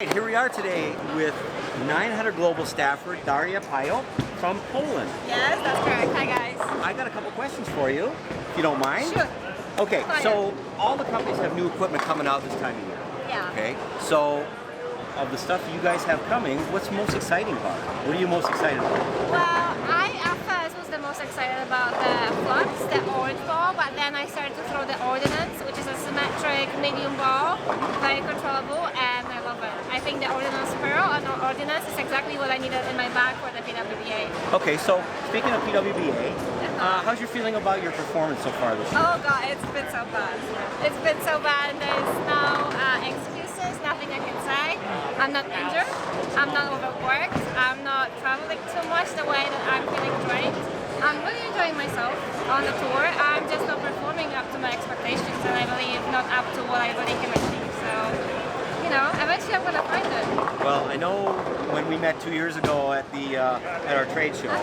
Here we are today with 900 Global staffer Daria Pajak from Poland. Yes, that's correct. Hi guys. I got a couple questions for you, if you don't mind. Sure. Okay, Fine. so all the companies have new equipment coming out this time of year. Yeah. Okay, so of the stuff you guys have coming, what's most exciting about it? What are you most excited about? Well, I at first was the most excited about the flux, the orange ball, but then I started to throw the ordnance, which is a symmetric medium ball, very controllable, and I love it. I think the ordnance pearl and ordnance is exactly what I needed in my bag for the PWBA. Okay, so speaking of PWBA, how's your feeling about your performance so far this year? Oh god, it's been so bad. It's been so bad, and there's no excuses, nothing I can say. I'm not injured, I'm not overworked, I'm not traveling too much the way that I'm feeling drained. I'm really enjoying myself on the tour. I'm just not performing up to my expectations, and I believe not up to what I really can achieve. So, you know, eventually I'm gonna find it. Well, I know when we met 2 years ago at our trade show,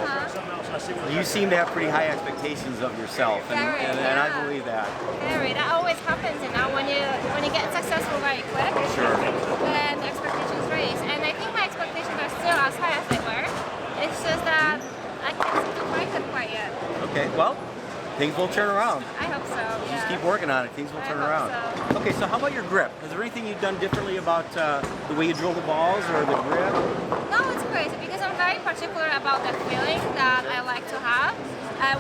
you seem to have pretty high expectations of yourself, and I believe that. Very. That always happens, you know, when you get successful very quick. Sure. Then the expectations raise, and I think my expectations are still as high as they were. It's just that I can't seem to find them quite yet. Okay. Well, things will turn around. I hope so. Yeah. Just keep working on it. Things will turn around. So. Okay. So how about your grip? Is there anything you've done differently about the way you drill the balls or the grip? No, it's crazy because I'm very particular about that feeling that I like to have.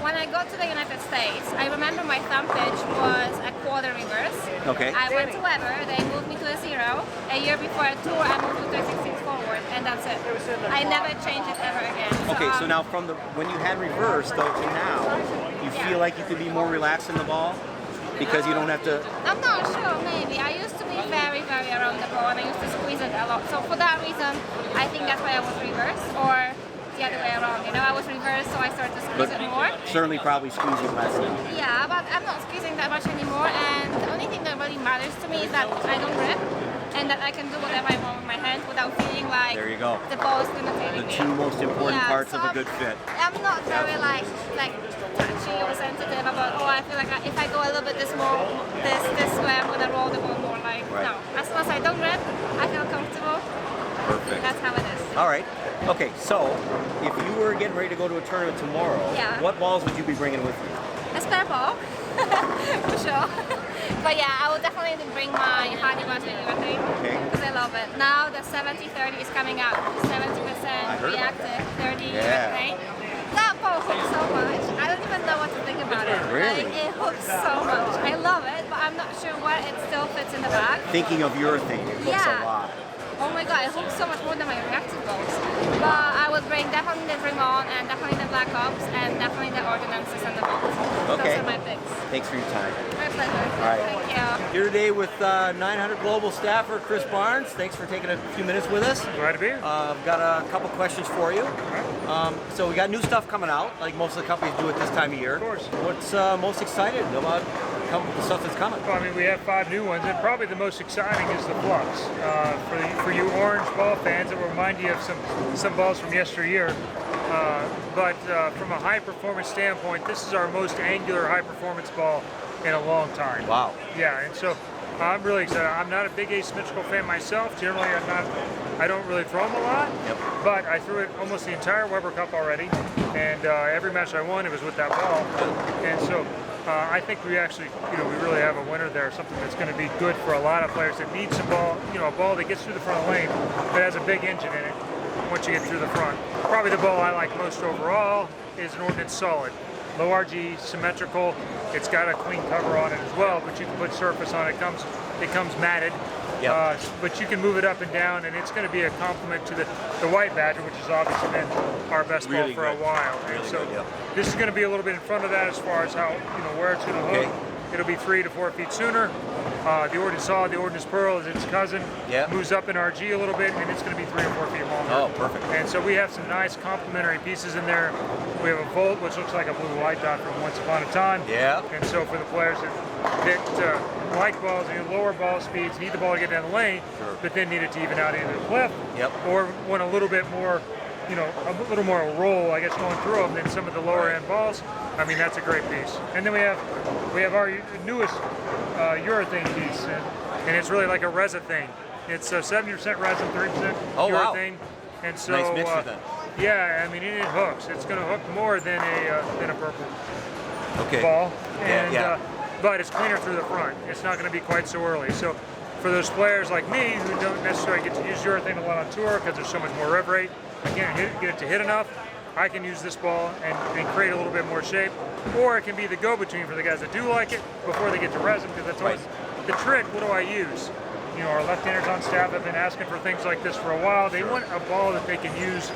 When I got to the United States, I remember my thumb pitch was a quarter reverse. Okay. I went to Weber, they moved me to a 0. A year before a tour, I moved to 3/16 forward, and that's it. I never changed it ever again. Okay, so now from when you had reverse though to now, you feel like you could be more relaxed in the ball because you don't have to. I'm not sure, maybe. I used to be very, very around the ball, and I used to squeeze it a lot. So for that reason, I think that's why I was reverse, or the other way around. You know, I was reverse, so I started to squeeze it more. Certainly, probably squeezing less now. Yeah, but I'm not squeezing that much anymore, and the only thing that really matters to me is that I don't rip, and that I can do whatever I want with my hands without feeling like There you go. the ball is gonna take The me. two most important parts so of a good fit. I'm not very like touchy or sensitive about, oh, I feel like if I go a little bit this way, I'm gonna roll the ball more. Like, Right. no. As long as I don't rip, I feel comfortable. Perfect. That's how it is. All right. Okay, so if you were getting ready to go to a tournament tomorrow, Yeah. what balls would you be bringing with you? A spare ball, for sure. But yeah, I will definitely bring my honey butter urethane Okay. because I love it. Now the 70-30 is coming out. 70% heard about reactive, 30 Yeah. urethane. That ball hooks so much. I don't even know what to think about it. Really? Like, it hooks so much. I love it, but I'm not sure where it still fits in the bag. Thinking of urethane, it looks Yeah. a lot. Oh my god, it hooks so much more than my reactive balls. But I would bring definitely the Dream On and definitely the Black Ops and definitely the Ordinances and the balls. Okay. Those are my picks. Thanks for your time. My pleasure. All right. Thank you. Here today with 900 Global staffer Chris Barnes. Thanks for taking a few minutes with us. Glad to be here. I've got a couple questions for you. So we got new stuff coming out, like most of the companies do at this time of year. Of course. What's most excited about the stuff that's coming? Well, I mean, we have 5 new ones, and probably the most exciting is the Flux. For you orange ball fans, it will remind you of some balls from yesteryear. But from a high performance standpoint, this is our most angular high performance ball in a long time. Wow. Yeah, and so I'm really excited. I'm not a big asymmetrical fan myself. Generally, I don't really throw them a lot. Yep. But I threw it almost the entire Weber Cup already, and every match I won, it was with that ball. And so I think we actually, we really have a winner there. Something that's going to be good for a lot of players that need some ball, a ball that gets through the front lane that has a big engine in it. Once you get through the front, probably the ball I like most overall is an Ordnance Solid. Low RG, symmetrical. It's got a clean cover on it as well, but you can put surface on it. It comes matted. Yep. But you can move it up and down, and it's going to be a complement to the White Badger, which has obviously been our best Really ball for good. a while. Really And so good, yeah. this is going to be a little bit in front of that as far as how where it's going to Okay. hook. It'll be 3 to 4 feet sooner. The Ordnance Solid, the Ordnance Pearl is its cousin. Yeah. Moves up in RG a little bit, and it's going to be 3 or 4 feet longer. Oh, perfect. And so we have some nice complementary pieces in there. We have a Volt, which looks like a blue light dot from Once Upon a Time. Yeah. And so for the players that like balls and lower ball speeds, need the ball to get down the lane, Sure. but then need it to even out into the cliff, Yep. or want a little bit more, a little more roll, I guess, going through them than some of the lower end balls. I mean, that's a great piece. And then we have our newest urethane piece, and it's really like a Reza thing. It's 70% resin, 3% Oh, wow. urethane, and so Nice mixture then. yeah, I mean it hooks. It's going to hook more than a purple Okay. ball, Yeah, and yeah. but it's cleaner through the front. It's not going to be quite so early. So for those players like me who don't necessarily get to use urethane a lot on tour because there's so much more rev rate, I can't get it to hit enough, I can use this ball and create a little bit more shape. Or it can be the go-between for the guys that do like it before they get to resin, because that's always the trick. What do I use? You know, our left-handers on staff have been asking for things like this for a while. They want a ball that they can use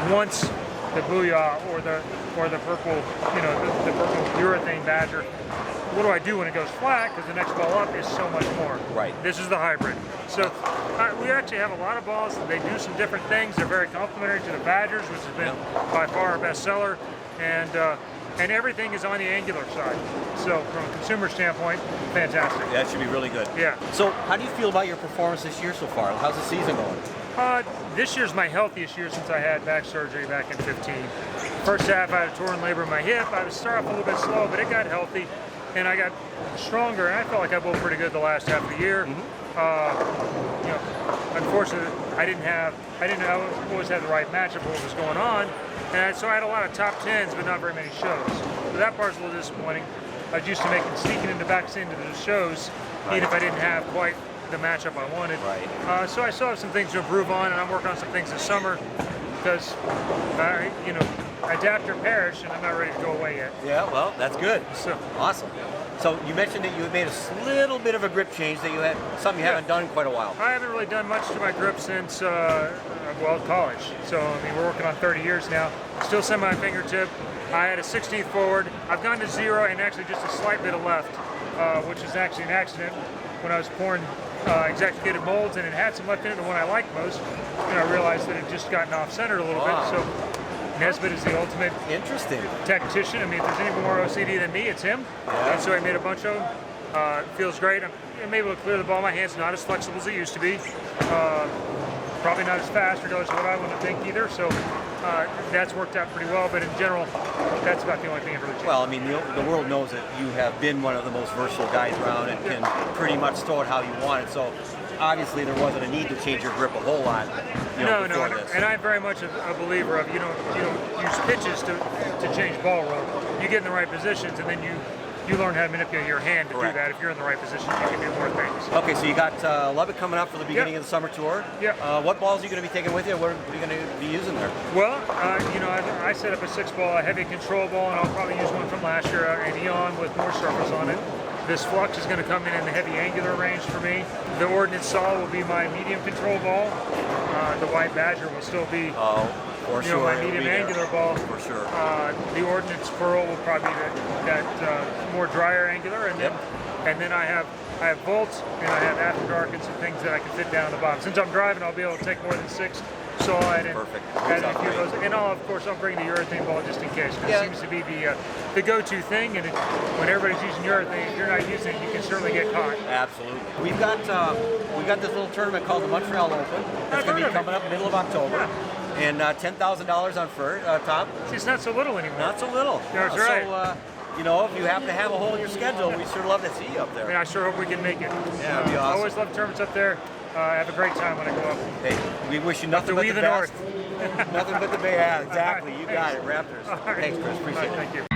once the Booyah or the purple, you know, the purple urethane Badger. What do I do when it goes flat? Because the next ball up is so much more. Right. This is the hybrid. So we actually have a lot of balls. They do some different things. They're very complementary to the Badgers, which has been by far our best seller. And everything is on the angular side. So from a consumer standpoint, fantastic. That should be really good. Yeah. So how do you feel about your performance this year so far? How's the season going? This year's my healthiest year since I had back surgery back in 15. First half I had a torn labrum in my hip. I was starting off a little bit slow, but it got healthy. And I got stronger, and I felt like I bowled pretty good the last half of the year. You know, unfortunately, I didn't always have the right matchup for what was going on, and so I had a lot of top tens, but not very many shows. So that part's a little disappointing. I was used to sneaking into the shows, even if I didn't have quite the matchup I wanted. Right. So I still have some things to improve on, and I'm working on some things this summer because, you know, adapt or perish, and I'm not ready to go away yet. Yeah, well, that's good. So Awesome. So you mentioned that you had made a little bit of a grip change, that you had something you haven't done in quite a while. I haven't really done much to my grip since, well, college. So, I mean, we're working on 30 years now. Still semi-fingertip. I had a 16th forward. I've gone to 0 and actually just a slight bit of left, which is actually an accident when I was pouring exacticated molds, and it had some left in it, the one I liked most, and I realized that it just gotten off-centered a little bit. So Nesbitt is the ultimate Interesting. tactician. I mean, if there's any more OCD than me, it's him. Yeah. And so I made a bunch of them. It feels great. I'm able to clear the ball. My hand's not as flexible as they used to be. Probably not as fast, regardless of what I want to think either. So that's worked out pretty well. But in general, that's about the only thing I've really changed. Well, I mean, the world knows that you have been one of the most versatile guys around and can pretty much throw it how you want it. So obviously there wasn't a need to change your grip a whole lot. No, before this. and I'm very much a believer of you don't use pitches to change ball roll. You get in the right positions, and then you learn how to manipulate your hand to Correct. do that. If you're in the right position, you can do more things. Okay, so you got Lubbock coming up for the beginning of the summer tour. Yep. What balls are you going to be taking with you? What are you going to be using there? Well, you know, I set up a 6-ball, a heavy control ball, and I'll probably use one from last year, an Eon with more surface on it. This Flux is going to come in the heavy angular range for me. The Ordnance Saw will be my medium control ball. The White Badger will still be For you sure. know, my it'll medium be there. angular ball. For sure. The Ordnance Pearl will probably be that more drier angular, and then I have bolts, and I have after dark and some things that I can fit down the bottom. Since I'm driving, I'll be able to take more than 6 saw and Perfect. add a Sounds few of great. those. And I'll bring the urethane ball just in case, because it seems to be the go-to thing. And when everybody's using urethane, if you're not using it, you can certainly get caught. Absolutely. We've got this little tournament called the Montreal Open. It's going to be coming up middle of October. And $10,000 on top. See, it's not so little anymore. Not so little. That's right. So, you know, if you happen to have a hole in your schedule, we'd sure love to see you up there. I mean, I sure hope we can make it. Yeah, it'd be awesome. I always love tournaments up there. I have a great time when I go up. Hey, we wish you nothing but the we the best. north. Nothing but the best. Yeah, exactly. You got it, Raptors. All right. Thanks, Chris. Appreciate it. Thank you.